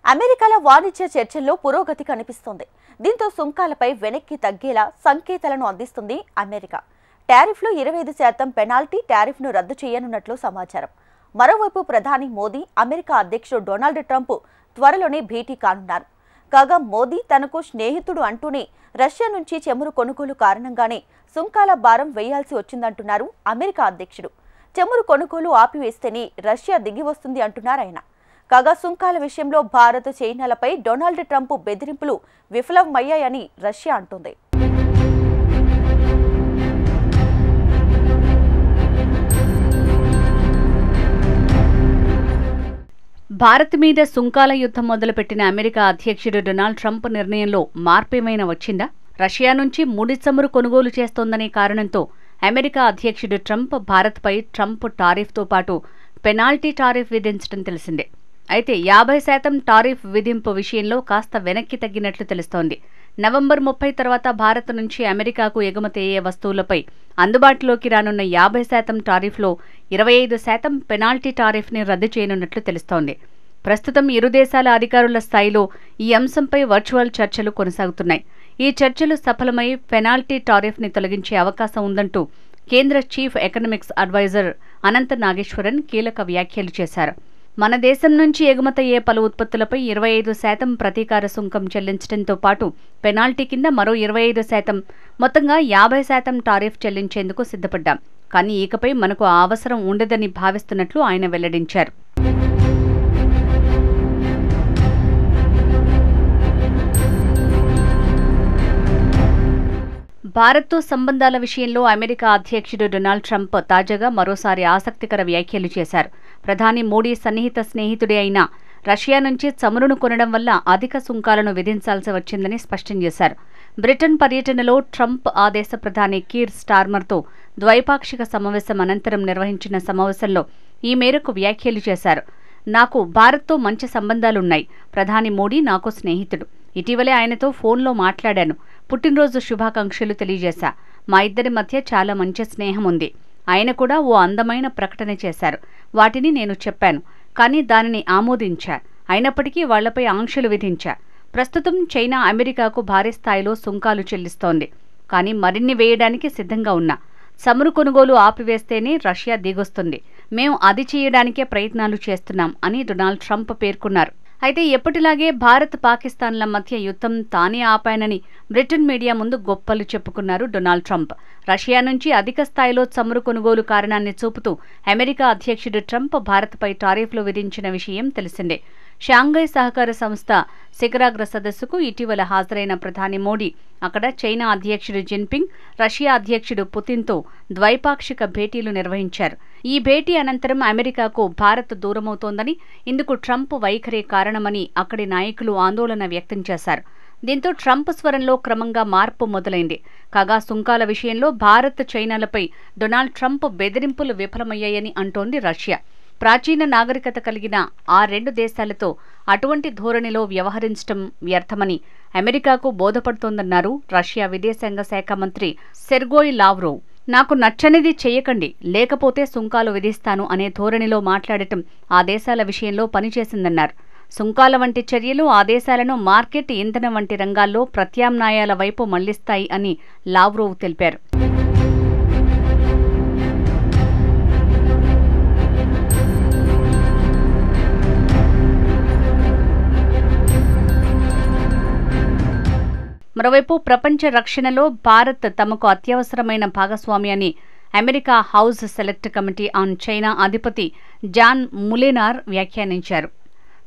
అమెరికాల వాణిజ్య చర్చల్లో పురోగతి కనిపిస్తోంది. దీంతో సుంకాలపై వెనక్కి తగ్గేలా సంకేతాలను అందిస్తుంది అమెరికా. టారిఫ్లో 25% పెనాల్టీ టారిఫ్ను రద్దు చేయనున్నట్లు సమాచారం. మరోవైపు ప్రధాని మోదీ, అమెరికా అధ్యక్షుడు డొనాల్డ్ ట్రంప్ త్వరలోనే భేటీ కానున్నారు. కాగా మోదీ తనకు స్నేహితుడు అంటూనే రష్యా నుంచి చమురు కొనుగోలు కారణంగానే సుంకాల భారం వేయాల్సి వచ్చిందంటున్నారు అమెరికా అధ్యక్షుడు. చమురు కొనుగోలు ఆపివేస్తేనే రష్యా దిగి వస్తుంది అంటున్నారు ఆయన. కాగా సుంకాల విషయంలో భారత్, చైనాలపై డొనాల్డ్ ట్రంప్ బెదిరింపులు విఫలమయ్యాయని రష్యా అంటోంది. భారత్ మీద సుంకాల యుద్ధం మొదలుపెట్టిన అమెరికా అధ్యక్షుడు డొనాల్డ్ ట్రంప్ నిర్ణయంలో మార్పేమైనా వచ్చిందా? రష్యా నుంచి ముడి చమురు కొనుగోలు చేస్తోందనే కారణంతో అమెరికా అధ్యక్షుడు ట్రంప్ భారత్పై ట్రంప్ టారిఫ్తో పాటు పెనాల్టీ టారిఫ్ విధించడం తెలిసిందే. అయితే 50% టారిఫ్ విధింపు విషయంలో కాస్త వెనక్కి తగ్గినట్లు తెలుస్తోంది. నవంబర్ 30 తర్వాత భారత్ నుంచి అమెరికాకు ఎగుమతి అయ్యే వస్తువులపై అందుబాటులోకి రానున్న 50% టారిఫ్లో 25% పెనాల్టీ టారిఫ్ని రద్దు చేయనున్నట్లు తెలుస్తోంది. ప్రస్తుతం ఇరు దేశాల అధికారుల స్థాయిలో ఈ అంశంపై వర్చువల్ చర్చలు కొనసాగుతున్నాయి. ఈ చర్చలు సఫలమై పెనాల్టీ టారిఫ్ని తొలగించే అవకాశం ఉందంటూ కేంద్ర చీఫ్ ఎకనామిక్స్ అడ్వైజర్ అనంత నాగేశ్వరన్ కీలక వ్యాఖ్యలు చేశారు. మన దేశం నుంచి ఎగుమతయ్యే పలు ఉత్పత్తులపై 25% ప్రతీకార సుంకం చెల్లించడంతో పాటు పెనాల్టీ కింద మరో 25%, మొత్తంగా 50% టారిఫ్ చెల్లించేందుకు సిద్ధపడ్డాం. కానీ ఇకపై మనకు ఆ అవసరం ఉండదని భావిస్తున్నట్లు ఆయన వెల్లడించారు. భారత్తో సంబంధాల విషయంలో అమెరికా అధ్యక్షుడు డొనాల్డ్ ట్రంప్ తాజాగా మరోసారి ఆసక్తికర వ్యాఖ్యలు చేశారు. ప్రధాని మోడీ సన్నిహిత స్నేహితుడే అయినా రష్యా నుంచి చమురును కొనడం వల్ల అధిక సుంకాలను విధించాల్సి వచ్చిందని స్పష్టం చేశారు. బ్రిటన్ పర్యటనలో ట్రంప్ ఆ దేశ ప్రధాని కీర్ స్టార్మర్తో ద్వైపాక్షిక సమావేశం అనంతరం నిర్వహించిన సమావేశంలో ఈ మేరకు వ్యాఖ్యలు చేశారు. నాకు భారత్తో మంచి సంబంధాలున్నాయి. ప్రధాని మోడీ నాకు స్నేహితుడు. ఇటీవలే ఆయనతో ఫోన్లో మాట్లాడాను. పుట్టినరోజు శుభాకాంక్షలు తెలియజేశా. మా ఇద్దరి మధ్య చాలా మంచి స్నేహం ఉంది. ఆయన కూడా ఓ అందమైన ప్రకటన చేశారు. వాటిని నేను చెప్పాను, కానీ దానిని ఆమోదించా. అయినప్పటికీ వాళ్లపై ఆంక్షలు విధించా. ప్రస్తుతం చైనా అమెరికాకు భారీ స్థాయిలో సుంకాలు చెల్లిస్తోంది. కానీ మరిన్ని వేయడానికి సిద్ధంగా ఉన్నా. చమురు కొనుగోలు ఆపివేస్తేనే రష్యా దిగొస్తుంది. మేం అది చేయడానికే ప్రయత్నాలు చేస్తున్నాం అని డొనాల్డ్ ట్రంప్ పేర్కొన్నారు. అయితే ఎప్పటిలాగే భారత్, పాకిస్తాన్ల మధ్య యుద్ధం తానే ఆపానని బ్రిటన్ మీడియా ముందు గొప్పలు చెప్పుకున్నారు డొనాల్డ్ ట్రంప్. రష్యా నుంచి అధిక స్థాయిలో చమురు కొనుగోలు కారణాన్ని చూపుతూ అమెరికా అధ్యక్షుడు ట్రంప్ భారత్పై టారిఫ్లు విధించిన విషయం తెలిసిందే. షాంఘై సహకార సంస్థ శిఖరాగ్ర సదస్సుకు ఇటీవల హాజరైన ప్రధాని మోడీ అక్కడ చైనా అధ్యక్షుడు జిన్పింగ్, రష్యా అధ్యక్షుడు పుతిన్తో ద్వైపాక్షిక భేటీలు నిర్వహించారు. ఈ భేటీ అనంతరం అమెరికాకు భారత్ దూరమవుతోందని, ఇందుకు ట్రంప్ వైఖరే కారణమని అక్కడి నాయకులు ఆందోళన వ్యక్తం చేశారు. దీంతో ట్రంప్ స్వరంలో క్రమంగా మార్పు మొదలైంది. కాగా సుంకాల విషయంలో భారత్, చైనాలపై డొనాల్డ్ ట్రంప్ బెదిరింపులు విఫలమయ్యాయని అంటోంది రష్యా. ప్రాచీన నాగరికత కలిగిన ఆ రెండు దేశాలతో అటువంటి ధోరణిలో వ్యవహరించడం వ్యర్థమని అమెరికాకు బోధపడుతోందన్నారు రష్యా విదేశాంగ శాఖ మంత్రి సెర్గోయ్ లావ్రోవ్. నాకు నచ్చనిది చెయ్యకండి, లేకపోతే సుంకాలు విధిస్తాను అనే ధోరణిలో మాట్లాడటం ఆ దేశాల విషయంలో పనిచేసిందన్నారు. సుంకాల వంటి చర్యలు ఆ దేశాలను మార్కెట్, ఇంధనం వంటి రంగాల్లో ప్రత్యామ్నాయాల వైపు మళ్లిస్తాయి అని లావ్రోవ్ తెలిపారు. మరోవైపు ప్రపంచ రక్షణలో భారత్ తమకు అత్యవసరమైన భాగస్వామి అని America house select committee on China అధిపతి జాన్ ములెనార్ వ్యాఖ్యానించారు.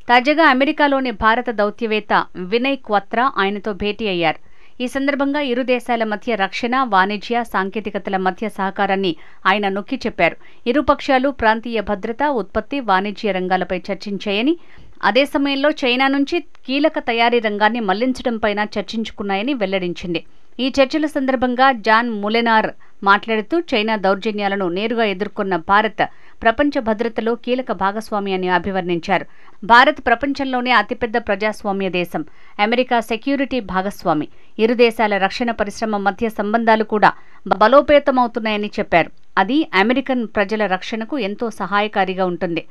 తాజాగా అమెరికాలోని భారత దౌత్యవేత్త వినయ్ క్వత్రా ఆయనతో భేటీ అయ్యారు. ఈ సందర్భంగా ఇరు దేశాల మధ్య రక్షణ, వాణిజ్య, సాంకేతికతల మధ్య సహకారాన్ని ఆయన నొక్కి చెప్పారు. ఇరు పక్షాలు ప్రాంతీయ భద్రత, ఉత్పత్తి, వాణిజ్య రంగాలపై చర్చించాయని, అదే సమయంలో చైనా నుంచి కీలక తయారీ రంగాన్ని మళ్లించడంపైన చర్చించుకున్నాయని వెల్లడించింది. ఈ చర్చల సందర్భంగా జాన్ ములెనార్ మాట్లాడుతూ చైనా దౌర్జన్యాలను నేరుగా ఎదుర్కొన్న భారత్ ప్రపంచ భద్రతలో కీలక భాగస్వామి అని అభివర్ణించారు. భారత్ ప్రపంచంలోనే అతిపెద్ద ప్రజాస్వామ్య దేశం, అమెరికా సెక్యూరిటీ భాగస్వామి. ఇరు దేశాల రక్షణ పరిశ్రమ మధ్య సంబంధాలు కూడా బలోపేతమవుతున్నాయని చెప్పారు. అది అమెరికన్ ప్రజల రక్షణకు ఎంతో సహాయకారిగా ఉంటుంది.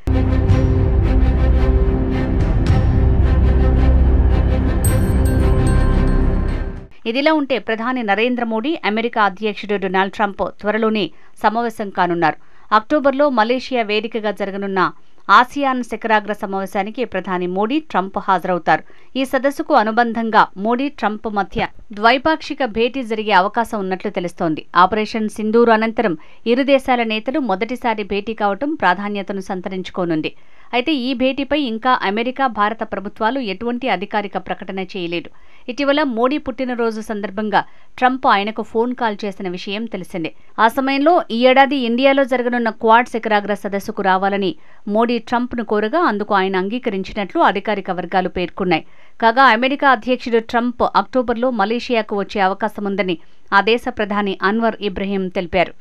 ఇదిలా ఉంటే ప్రధాని నరేంద్ర మోడీ, అమెరికా అధ్యక్షుడు డొనాల్డ్ ట్రంప్ త్వరలోనే సమావేశం కానున్నారు. అక్టోబర్లో మలేషియా వేదికగా జరగనున్న ఆసియాన్ శిఖరాగ్ర సమావేశానికి ప్రధాని మోడీ, ట్రంప్ హాజరవుతారు. ఈ సదస్సుకు అనుబంధంగా మోడీ, ట్రంప్ మధ్య ద్వైపాక్షిక భేటీ జరిగే అవకాశం ఉన్నట్లు తెలుస్తోంది. ఆపరేషన్ సింధూర్ అనంతరం ఇరు దేశాల నేతలు మొదటిసారి భేటీ కావడం ప్రాధాన్యతను సంతరించుకోనుంది. అయితే ఈ భేటీపై ఇంకా అమెరికా, భారత ప్రభుత్వాలు ఎటువంటి అధికారిక ప్రకటన చేయలేదు. ఇటీవల మోడీ పుట్టినరోజు సందర్భంగా ట్రంప్ ఆయనకు ఫోన్ కాల్ చేసిన విషయం తెలిసిందే. ఆ సమయంలో ఈ ఏడాది ఇండియాలో జరగనున్న క్వాడ్ శిఖరాగ్ర సదస్సుకు రావాలని మోడీ ట్రంప్ను కోరగా అందుకు ఆయన అంగీకరించినట్లు అధికారిక వర్గాలు పేర్కొన్నాయి. కాగా అమెరికా అధ్యక్షుడు ట్రంప్ అక్టోబర్లో మలేషియాకు వచ్చే అవకాశం ఉందని ఆ దేశ ప్రధాని అన్వర్ ఇబ్రహీం తెలిపారు.